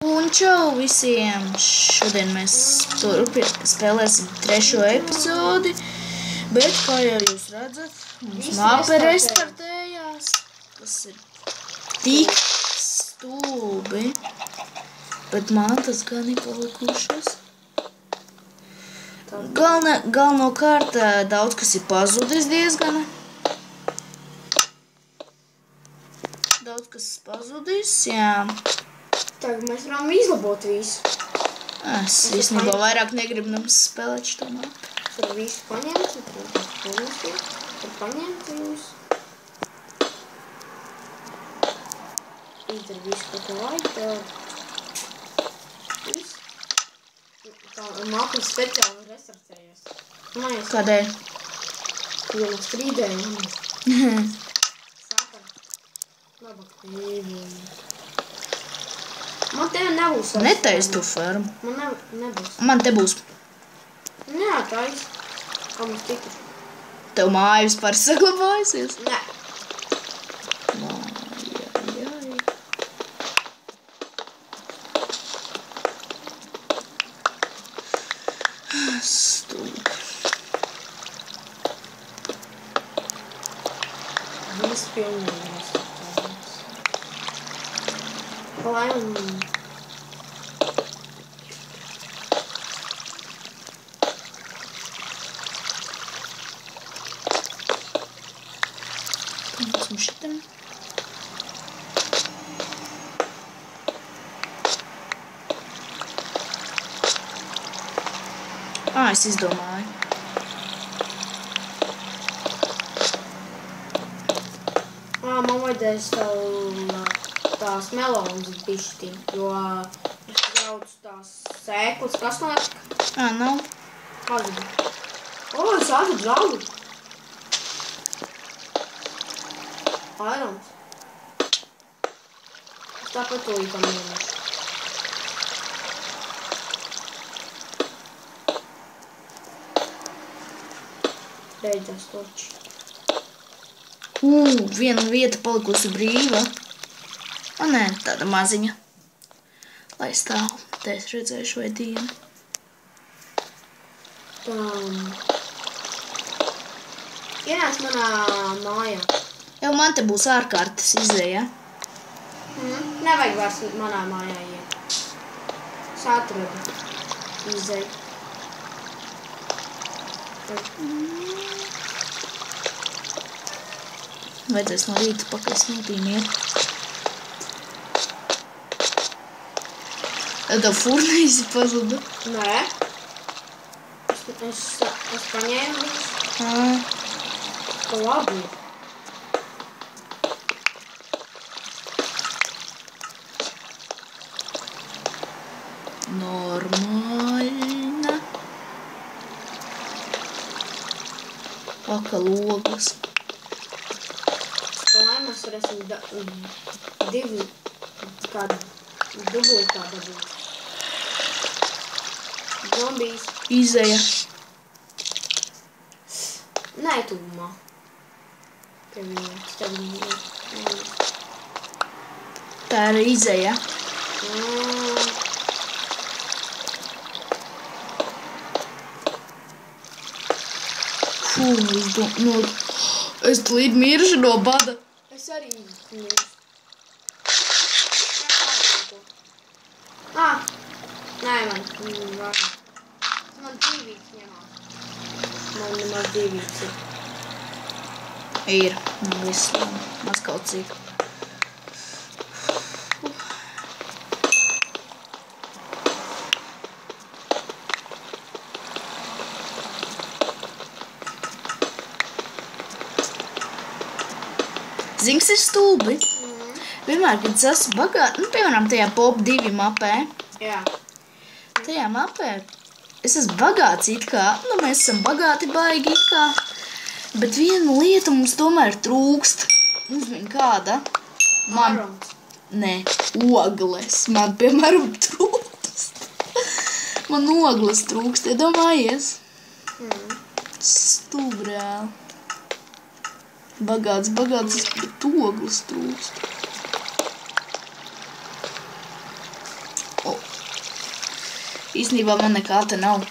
Un čau visiem! Šodien mēs spēlēsim 3. epizodi, bet, kā jau jūs redzat, mums mape restartējās. Tas ir tik stulbi, bet mantas gan ir palikušas. Galvenokārt daudz kas ir pazudis diezgan. Daudz kas pazudis, jā. Tagad mēs varam izlabot visu. Es īstenībā vairāk negribu mums spēlēt šo mapu. Tur visu paņemt, tur paņemt jūs. Izdara visu, ko tu vajag. Tā mapa speciāli restartējas. Kādēļ? Jo mēs strīdējām. Sākam. Labāk. Man te nebūs. Netais tu fermu. Man nebūs. Man te būs. Jā, tais. Kā mums tika? Tev māja vispār saglabājusies? Nē. Mājai. Stūk. Viss pilnīgi. Lai un... Esmu šitam. Es izdomāju. Man vajadzēs tās melonas bišķi, jo es jaucu tās sēklas. Kas notika? Nav. Pazudu. Es atradu zaudu. Vairums. Es tāpat to īpam nevaru. Beidzās toči. Viena vieta palikusi brīva. Nē, tāda maziņa. Lai stāv. Te es redzēšu vai dienu. Ienāc manā mājā. Jau man te būs ārkārtas izēja. Nevajag vairs manā mājā iet. Es atradu izēju. Vajadzēs no rīta pakaļ smiltīm iet. Tev furnīsi pazuda? Nē. Es paņēmu visu. Pa labi. Normāļna. Pakaļ ogas. Lai mēs varēsim divi kādu dubultā dabūt. Zombijs. Izēja. Nē, tuvumā. Tev Tā ir izēja. Es tulīt miršu no bada. Es arī miršu. Nē, man dzīvīgs ņemās. Man nemaz dzīvīgs ir. Ir. Viss maz kaut cik. Zings ir stulbi. Vienmēr, kad es esmu bagāti, piemēram, tajā Pop 2 mapē. Jā. Tajā mapē es esmu bagāts it kā, mēs esam bagāti baigi it kā, bet viena lieta mums tomēr trūkst. Uzmini kāda? Nē, ogles. Man, piemēram, trūkst. Man ogles trūkst, iedomājies? Stulbrā. Bagāts, bet ogles trūkst. Īstenībā man nekā te nav.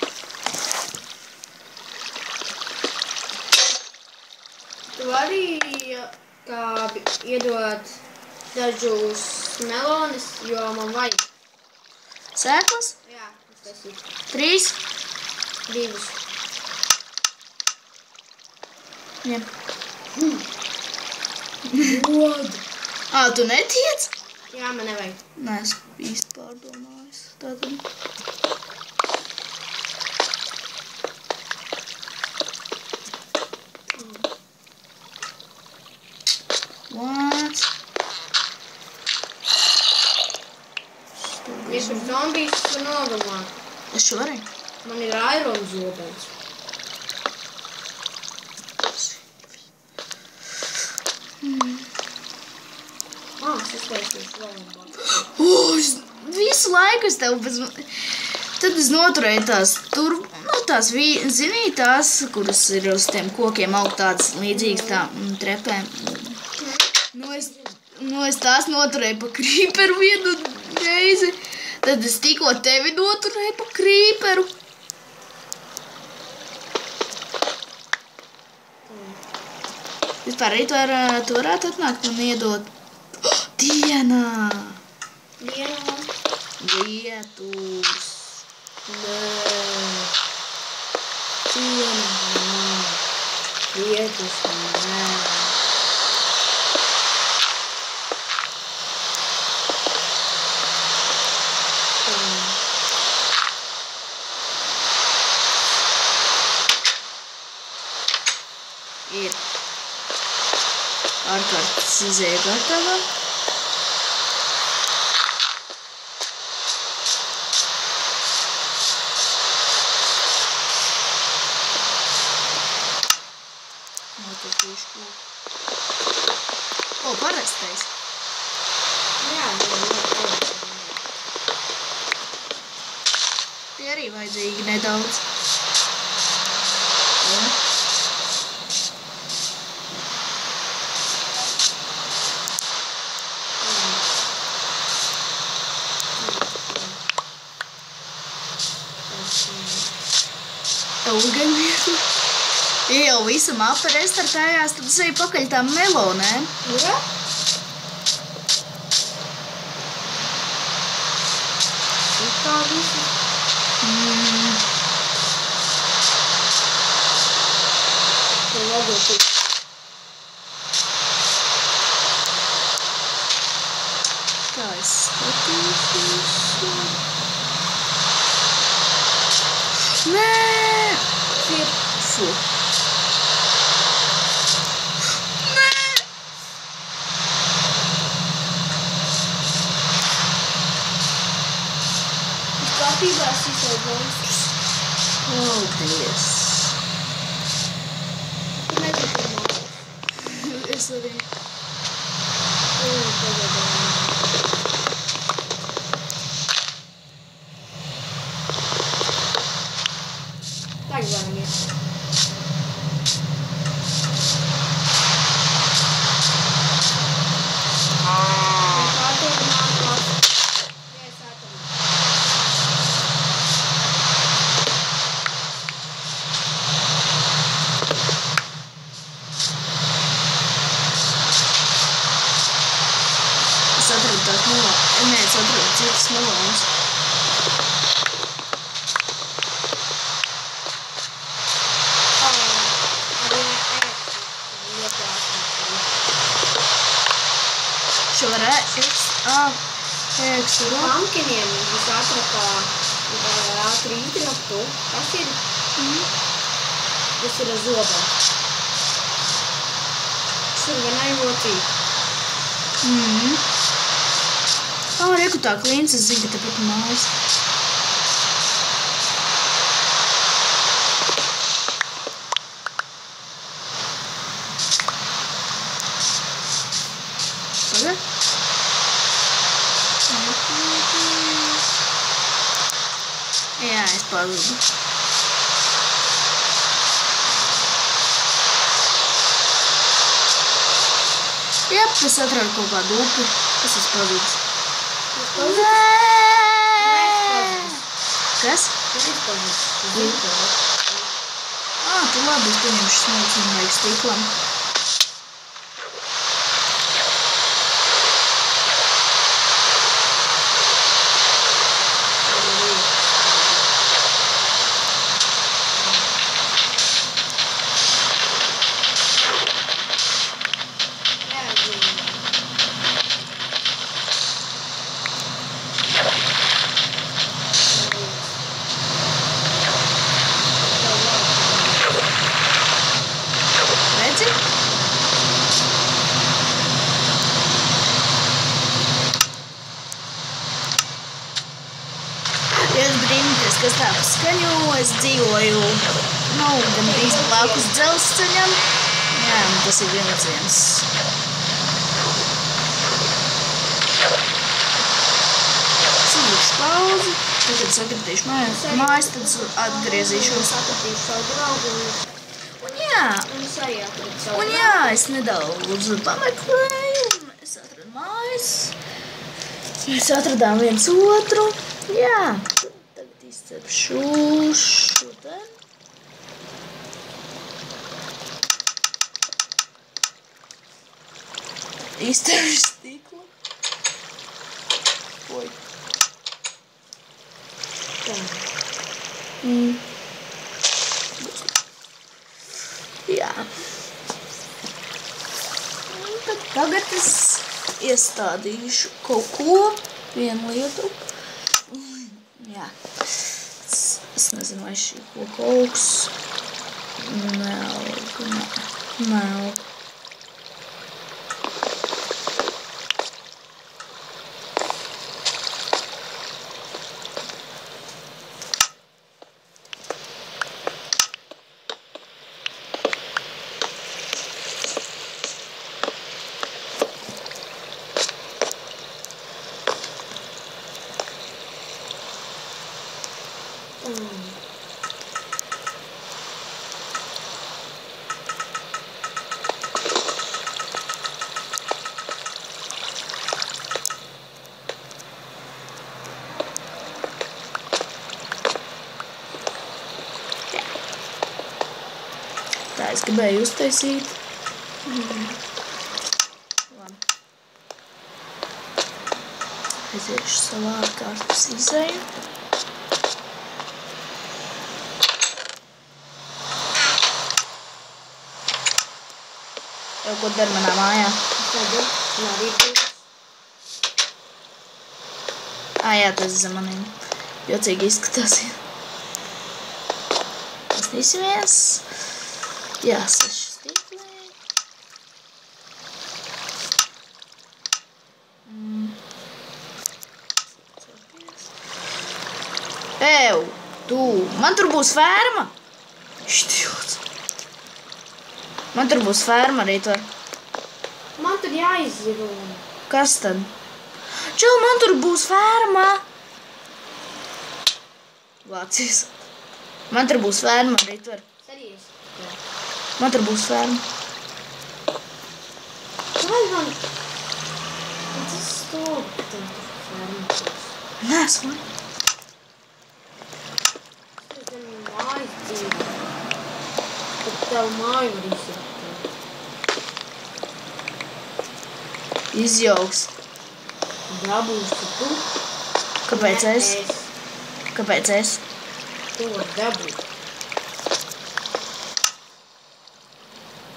Tu vari kā iedot dažus melonis, jo man vajag. Sēklas? Jā, tas ir 3. 2. Ņem. Godu. Tu netiec? Jā, man nevajag. Nē, es īsti pārdomājis. Tātad. What? Ja tur zombijs tu nogalāt. Es šo arī? Man ir iron zobens. Es taisīšu vēl labāk. Visu laiku es tev bez... Tad es noturēju tās tur, tās zinītās, kuras ir uz tiem kokiem aug tādas līdzīgas tām trepēm. Es tās noturēju pa krīperu vienu reizi. Tad es tikko tevi noturēju pa krīperu. Vispār arī tu varētu atnākt man iedot. Dienā! Dienā? Lietus! Nē. Dienā. Lietus, nē. Ir ārkārtas izēja gatava. Parastais. Jā, Tie arī vajadzīgi nedaudz. Gan vienu. Ja jau visa mapa restartējās, tad es eju pakaļ tām melonēm. Jā? Kā visu? Tev vajadzot tik. Kā es skatīšu? Nē! Fu. Nē! Kārtībā es izlaidu monstrus. Paldies! Tu nezinu monstrus. Es arī. Tagad varam iet. Kārtībā nākās. Jā, es atradu. Es atradu tās melonas. Nē, es atradu citas melonas. Šo var ēkstu ro. Pumpkiniem jūs atrakā ātri itraptu. Tas ir? Tas ir zobam. Tas ir vienai rocīt. Reku tā klīns, es zinu, ka tepat mājas. Pagad? Jā, es pazudu. Jep, es atradu kaut kādu upi. Es esmu pazudis. Nē! Kas? Neizpazīt. Tu labi, es paņemšu smilts un vajag stiklam. Redzi? Jūs brīnaties, kas tā pa skaņu, es dzīvoju, gandrīz blakus dzelzceļam. Jā, un tas ir vilciens. Salikšu pauzi, tad, kad sakritīšu mājas, tad atgriezīšos. Sapratīšu savu draugu Un jā, es nedaudz pameklēju, un mēs atradu mājas. Mēs atradām viens otru. Jā, tagad izcepšu šodien. Izcepšu stiklu. Oi. Jā. Tad tagad es iestādīšu kaut ko, vienu lietu. Jā. Es nezinu, vai šī koks melk. Tā es gribēju uztaisīt. Labi. Aiziešu savā kārtas izēju. Jau ko dar manā mājā? Jā, tas zem maniem. Jocīgi izskatās. Pastīsimies. Jā, 6 stikli. Man tur būs ferma. Šķilts. Man tur būs ferma arī tur. Man tur jāizzivo. Kas tad? Čau, man tur būs ferma. Vācies. Man tur būs ferma arī tur. Serijas? Man tur būs ferma. Kāpēc man... Tas stūri, ka tev tur ferma būs. Nesmu. Es tev mājas dzīvi. Tad tev māju var izsakt. Izjauks. Dabūsi tu. Kāpēc es? Kāpēc es? Tu var dabūt.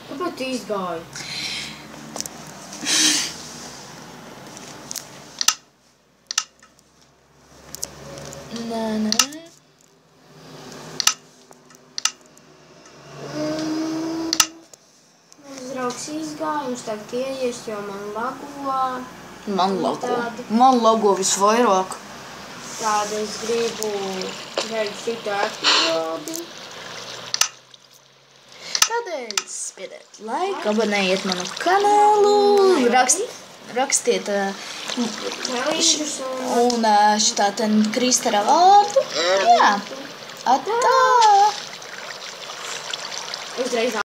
Kāpēc tu izgāji? Nē. Mans draugs izgāja, viņš tagad ieies, jo man lago. Man lago visvairāk. Tāda es gribu veikt citu epizodi. Tādēļ spiediet laiku, abonējiet manu kanālu, rakstiet un šitā ten Kristara vārdu. Jā, atā! Uzreiz